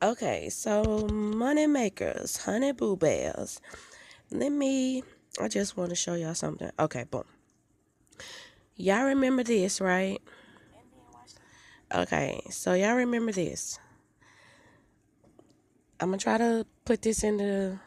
Okay, so money makers, honey boo bears. I just want to show y'all something. Okay, boom. Y'all remember this, right? Okay, so y'all remember this. I'm gonna try to put this in the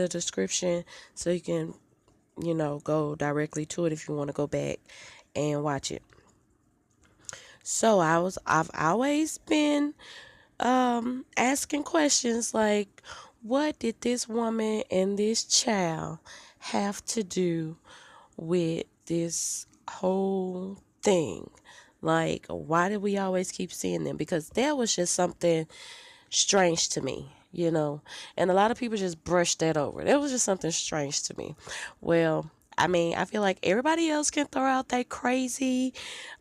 description so you can, go directly to it if you want to go back and watch it. So I've always been asking questions like, what did this woman and this child have to do with this whole thing? Like, why did we always keep seeing them? Because that was just something strange to me. And a lot of people just brushed that over. It was just something strange to me. Well, I mean, I feel like everybody else can throw out that crazy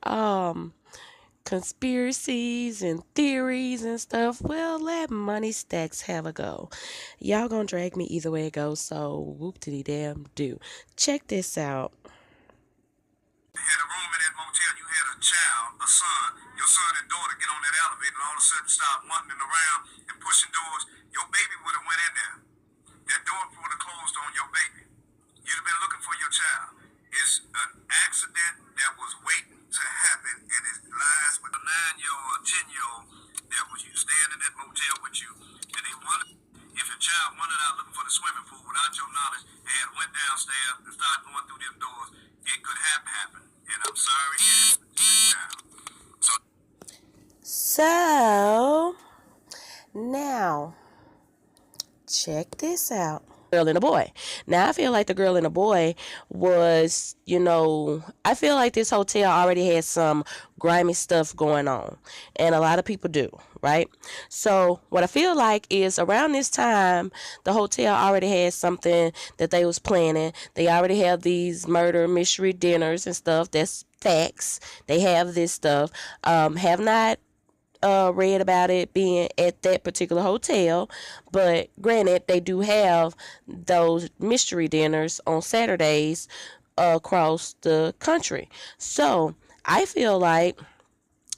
um conspiracies and theories and stuff. Well, let Money Stacks have a go. Y'all gonna drag me either way it goes, so whoop diddy damn do. Check this out. You had a room in that motel, you had a child, a son, your son and daughter get on that elevator and all of a sudden start wandering around and pushing doors. Your baby would have went in there. That door would have closed on your baby. You'd have been looking for your child. It's an accident that was waiting to happen, and it lies with a 9-year or a 10-year-old that was you staying in that motel with you, and they wanted. If your child wanted out looking for the swimming pool without your knowledge and went downstairs and started going through them doors, it could have happened. And I'm sorry it happened. So So now check this out. Girl and a boy. Now I feel like the girl and the boy was, I feel like this hotel already had some grimy stuff going on, and a lot of people do, right? So what I feel like is around this time the hotel already had something that they was planning. They already have these murder mystery dinners and stuff. That's facts. They have this stuff. Have not read about it being at that particular hotel, but granted, they do have those mystery dinners on Saturdays across the country. So I feel like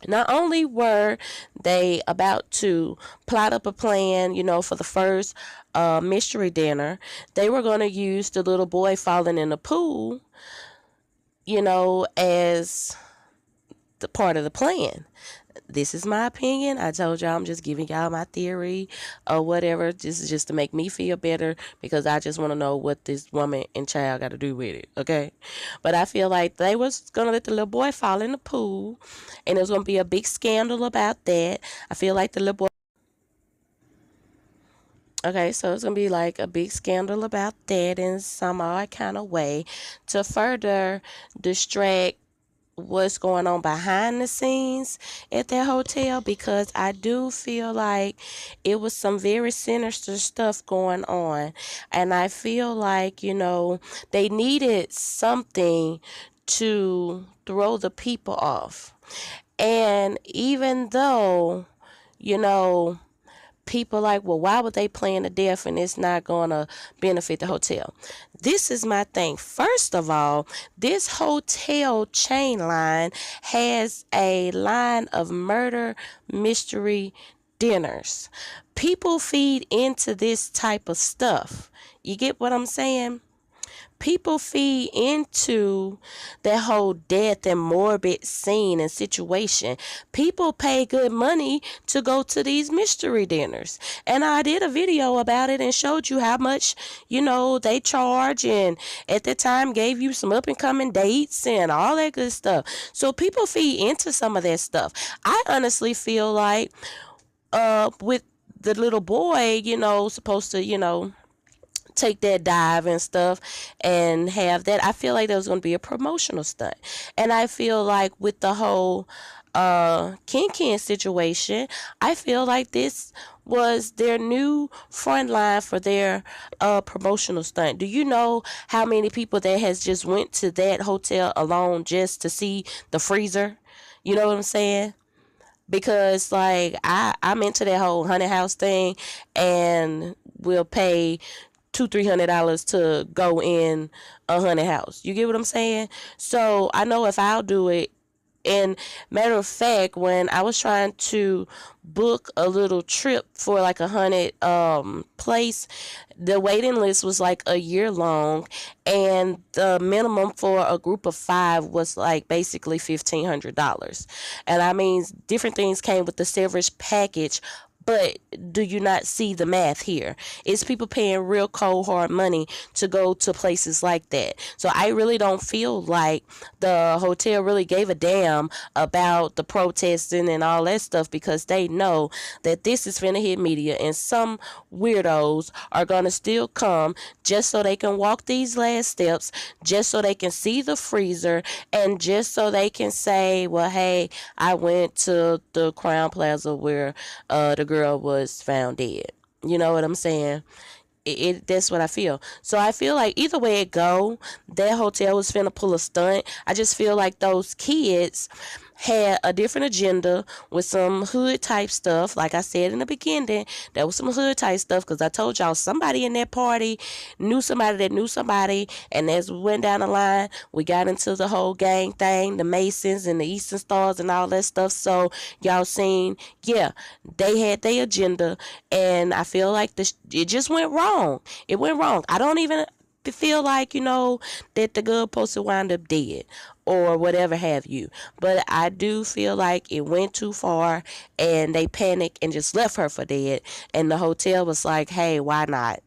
not only were they about to plot up a plan, for the first mystery dinner, they were going to use the little boy falling in the pool, as the part of the plan. This is my opinion. I told y'all I'm just giving y'all my theory or whatever. This is just to make me feel better because I just want to know what this woman and child got to do with it, okay? But I feel like they was going to let the little boy fall in the pool, and there's going to be a big scandal about that. I feel like the little boy... Okay, so it's going to be like a big scandal about that in some odd kind of way to further distract what's going on behind the scenes at that hotel, because I do feel like it was some very sinister stuff going on, and I feel like they needed something to throw the people off. And even though you know people like, well, why would they plan to death and it's not going to benefit the hotel? This is my thing. First of all, this hotel chain line has a line of murder mystery dinners. People feed into this type of stuff. You get what I'm saying? People feed into that whole death and morbid scene and situation. People pay good money to go to these mystery dinners. And I did a video about it and showed you how much, they charge, and at the time gave you some up and coming dates and all that good stuff. So people feed into some of that stuff. I honestly feel like with the little boy, supposed to, take that dive and stuff and have that. I feel like there was going to be a promotional stunt. And I feel like with the whole Ken situation, I feel like this was their new front line for their promotional stunt. Do you know how many people that has just went to that hotel alone just to see the freezer? You know what I'm saying? Because like I'm into that whole honey house thing, and will pay $200-300 to go in a haunted house. You get what I'm saying? So I know if I'll do it, And matter of fact, when I was trying to book a little trip for like a haunted place, the waiting list was like a year long, and the minimum for a group of 5 was like basically $1,500. And I mean, different things came with the Severance package, but do you not see the math here? It's people paying real cold hard money to go to places like that. So I really don't feel like the hotel really gave a damn about the protesting and all that stuff, because they know that this is finna hit media, and some weirdos are gonna still come just so they can walk these last steps, just so they can see the freezer, and just so they can say, well, hey, I went to the Crown Plaza where the girl was found dead. You know what I'm saying? That's what I feel. So I feel like either way it go, that hotel was finna pull a stunt. I just feel like those kids had a different agenda with some hood type stuff. Like I said in the beginning, there was some hood type stuff, because I told y'all somebody in that party knew somebody that knew somebody, and as we went down the line, we got into the whole gang thing, the Masons and the Eastern Stars and all that stuff. So y'all seen, yeah, they had their agenda, and I feel like it just went wrong. It went wrong. I don't even feel like, that the girl supposed to wind up dead or whatever have you. But I do feel like it went too far, and they panicked and just left her for dead. And the hotel was like, hey, why not?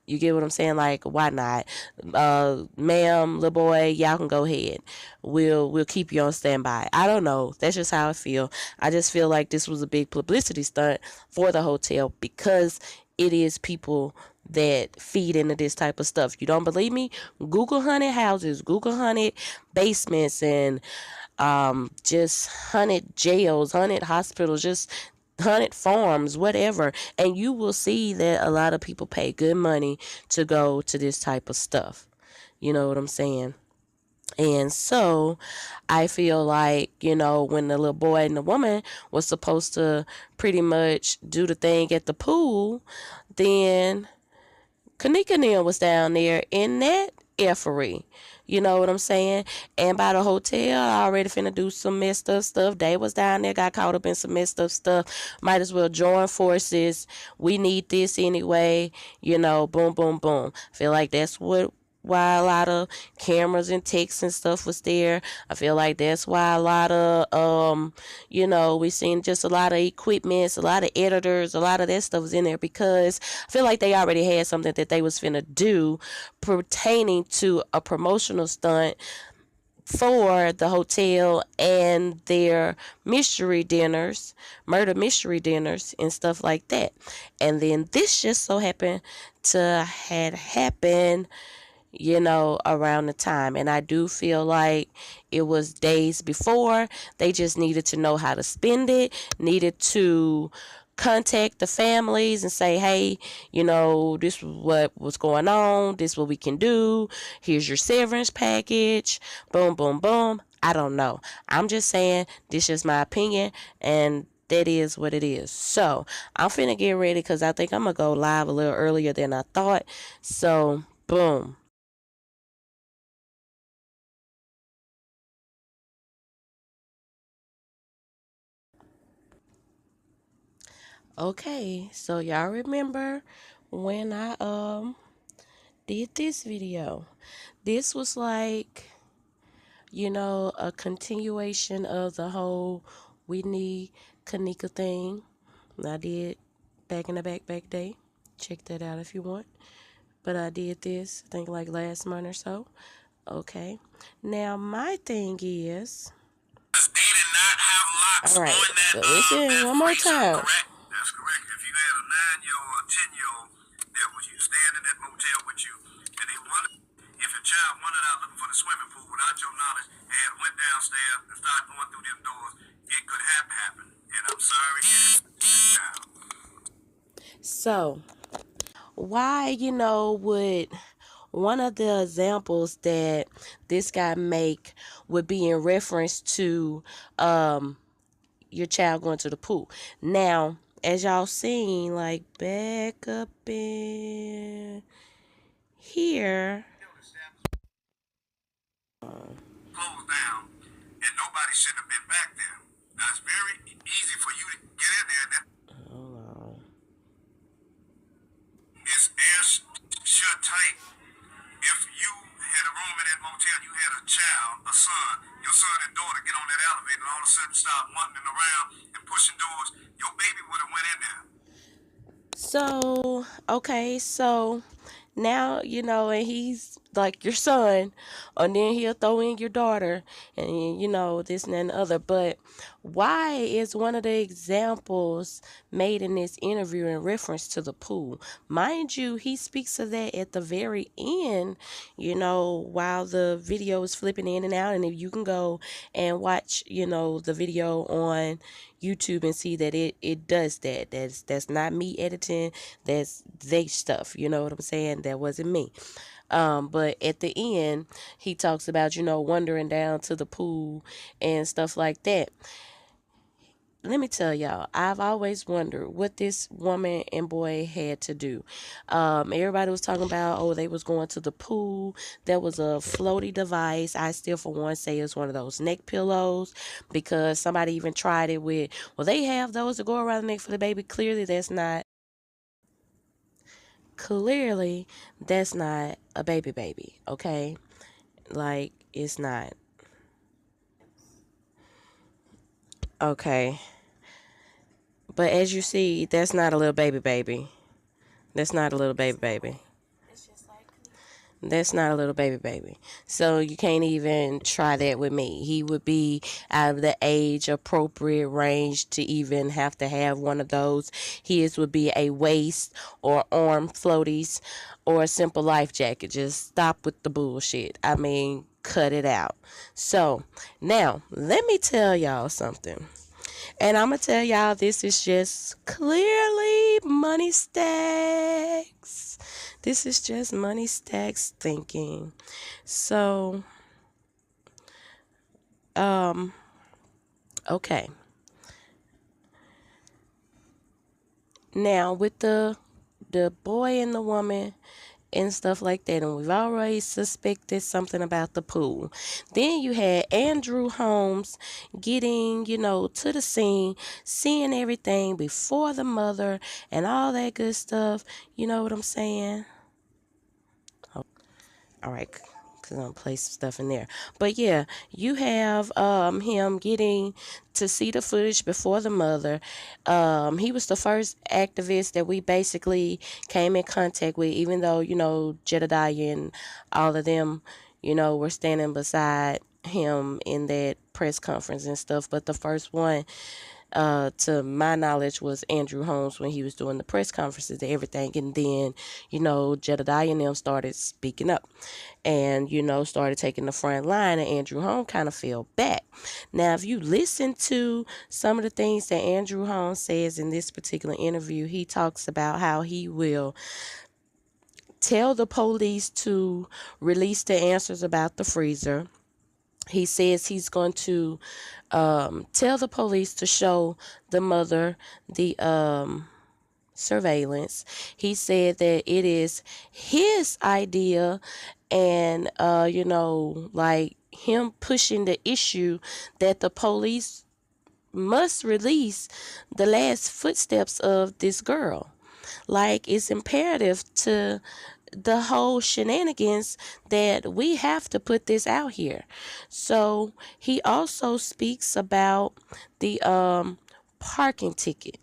You get what I'm saying? Like, why not? Ma'am, little boy, y'all can go ahead. We'll keep you on standby. I don't know. That's just how I feel. I just feel like this was a big publicity stunt for the hotel, because it is people that feed into this type of stuff. You don't believe me? Google haunted houses, Google haunted basements, and just haunted jails, haunted hospitals, just haunted farms, whatever, and you will see that a lot of people pay good money to go to this type of stuff. You know what I'm saying? And so I feel like, when the little boy and the woman was supposed to pretty much do the thing at the pool, then Kenneka Neal was down there in that effery. You know what I'm saying? And by the hotel, I already finna do some messed up stuff. They was down there, got caught up in some messed up stuff. Might as well join forces. We need this anyway. Boom, boom, boom. Feel like that's why a lot of cameras and texts and stuff was there. I feel like that's why a lot of we seen just a lot of equipments, a lot of editors, a lot of that stuff was in there, because I feel like they already had something that they was finna do pertaining to a promotional stunt for the hotel and their mystery dinners, murder mystery dinners, and stuff like that. And then this just so happened to had happened, around the time. And I do feel like it was days before. They just needed to know how to spend it, needed to contact the families and say, hey, this is what was going on, this is what we can do, here's your severance package, boom, boom, boom. I don't know. I'm just saying, this is my opinion, and that is what it is. So I'm finna get ready, because I think I'm gonna go live a little earlier than I thought. So boom. Okay, so y'all remember when I did this video? This was like, a continuation of the whole Whitney Kenneka thing I did back in the back day. Check that out if you want. But I did this, I think, like last month or so. Okay. Now my thing is, They did not have locks all right. on So listen that one more freezer, time. correct? That's correct. If you had a 9-year-old or a 10-year-old that was you staying in that motel with you, and they wanted, if a child wanted out looking for the swimming pool without your knowledge and had went downstairs and started going through them doors, it could have happened. And I'm sorry. Now, So why, would one of the examples that this guy make would be in reference to your child going to the pool. Now, as y'all seen, like back up in here. closed down, and nobody shouldn't have been back there. Now it's very easy for you to get in there, and that Oh, is air shut tight. If you had a room in that motel, you had a child, a son, your son and daughter get on that elevator and all of a sudden start muttering around and pushing doors, your baby would have went in there. so, okay, so now, and he's like your son, and then he'll throw in your daughter, and this and the other. But why is one of the examples made in this interview in reference to the pool? Mind you, he speaks of that at the very end, while the video is flipping in and out. And if you can go and watch, the video on YouTube and see that it does that. That's not me editing. That's they stuff. You know what I'm saying? That wasn't me. But at the end, he talks about, wandering down to the pool and stuff like that. Let me tell y'all, I've always wondered what this woman and boy had to do. Everybody was talking about, they was going to the pool. There was a floaty device. I still, for one, say it's one of those neck pillows, because somebody even tried it with, they have those to go around the neck for the baby. Clearly, that's not a baby, okay? Like, it's not. Okay. But as you see, that's not a little baby. That's not a little baby. That's not a little baby. So you can't even try that with me. He would be out of the age appropriate range to even have to have one of those. His would be a waist or arm floaties or a simple life jacket. Just stop with the bullshit. I mean, cut it out. So now let me tell y'all something. And I'm going to tell y'all, this is just clearly Moni Stackz. This is just Moni Stackz thinking. So, okay. Now, with the boy and the woman and stuff like that, and we've already suspected something about the pool. Then you had Andrew Holmes getting, to the scene, seeing everything before the mother and all that good stuff. You know what I'm saying? All right, because I'm gonna place some stuff in there. But yeah, you have him getting to see the footage before the mother. He was the first activist that we basically came in contact with, even though Jedediah and all of them, were standing beside him in that press conference and stuff. But the first one, to my knowledge, was Andrew Holmes when he was doing the press conferences and everything. And then, Jedediah and them started speaking up and, started taking the front line, and Andrew Holmes kind of fell back. Now, if you listen to some of the things that Andrew Holmes says in this particular interview, he talks about how he will tell the police to release the answers about the freezer. He says he's going to tell the police to show the mother the surveillance. He said that it is his idea, and like him pushing the issue that the police must release the last footsteps of this girl. Like, it's imperative to the whole shenanigans that we have to put this out here. So he also speaks about the parking ticket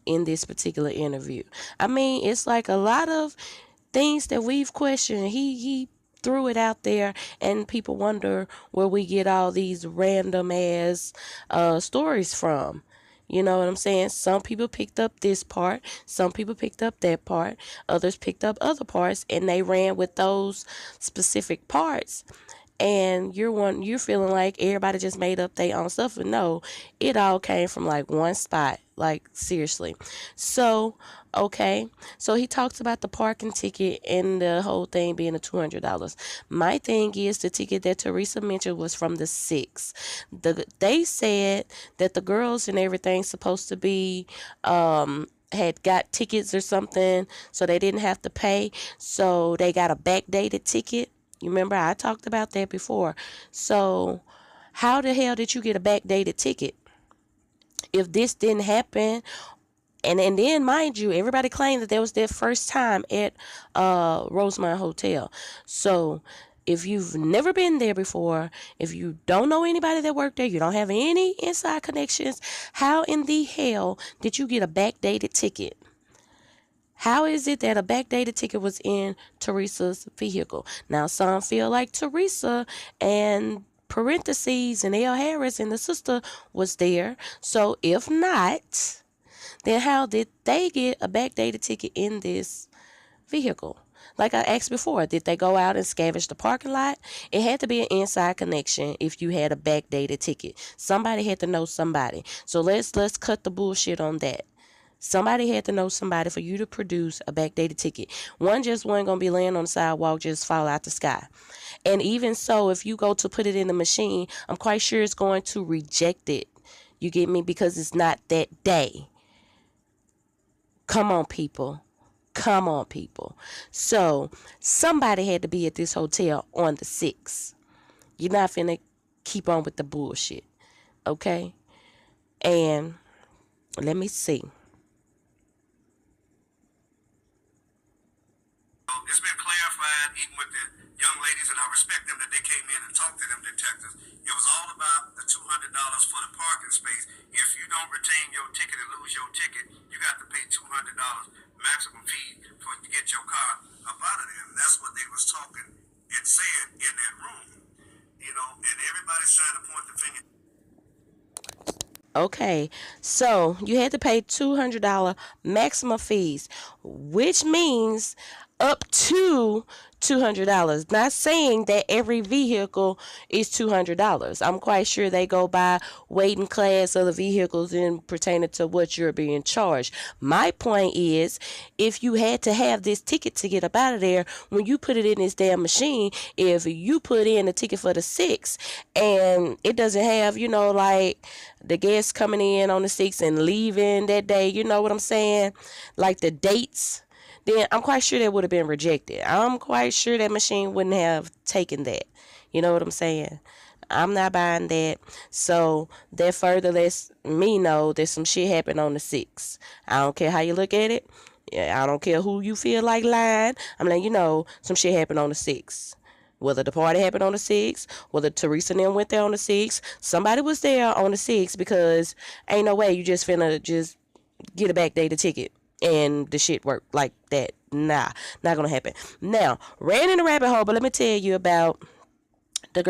in this particular interview. I mean, it's like a lot of things that we've questioned. He threw it out there, and people wonder where we get all these random ass stories from. You know what I'm saying? Some people picked up this part, some people picked up that part, others picked up other parts, and they ran with those specific parts. And you're feeling like everybody just made up their own stuff, but no, it all came from like one spot. Like, seriously. So, okay. So he talks about the parking ticket and the whole thing being a $200. My thing is, the ticket that Teresa mentioned was from the 6th. They said that the girls and everything supposed to be had got tickets or something, so they didn't have to pay. So they got a backdated ticket. You remember I talked about that before. So How the hell did you get a backdated ticket if this didn't happen? And then, mind you, everybody claimed that that was their first time at Rosemont Hotel. So if you've never been there before, if you don't know anybody that worked there, you don't have any inside connections, how in the hell did you get a backdated ticket? How is it that a backdated ticket was in Teresa's vehicle? Now, some feel like Teresa and parentheses and L. Harris and the sister was there. So if not, then how did they get a backdated ticket in this vehicle? Like I asked before, did they go out and scavenge the parking lot? It had to be an inside connection if you had a backdated ticket. Somebody had to know somebody. So let's cut the bullshit on that. Somebody had to know somebody for you to produce a backdated ticket. One just wasn't going to be laying on the sidewalk, just fall out the sky. And even so, if you go to put it in the machine, I'm quite sure it's going to reject it. You get me? Because it's not that day. Come on, people. Come on, people. So, somebody had to be at this hotel on the 6th. You're not finna keep on with the bullshit. Okay? And let me see. It's been clarified even with the young ladies, and I respect them that they came in and talked to them detectives. It was all about the $200 for the parking space. If you don't retain your ticket and lose your ticket, you got to pay $200 maximum fee to get your car up out of there. And that's what they was talking and saying in that room. You know, and everybody's trying to point the finger. Okay, so you had to pay $200 maximum fees, which means up to $200. Not saying that every vehicle is $200. I'm quite sure they go by weight and class of the vehicles and pertaining to what you're being charged. My point is, if you had to have this ticket to get up out of there, when you put it in this damn machine, if you put in a ticket for the 6th and it doesn't have, like the guests coming in on the 6th and leaving that day, you know what I'm saying? Like the dates, then I'm quite sure that would have been rejected. I'm quite sure that machine wouldn't have taken that. You know what I'm saying? I'm not buying that. So that further lets me know that some shit happened on the 6th. I don't care how you look at it. Yeah, I don't care who you feel like lying. I'm letting you know some shit happened on the 6th. Whether the party happened on the 6th, whether Teresa and them went there on the 6th, somebody was there on the 6th, because ain't no way you just finna just get a backdated ticket and the shit work like that. Nah, not gonna happen. Now, ran in the rabbit hole, but let me tell you about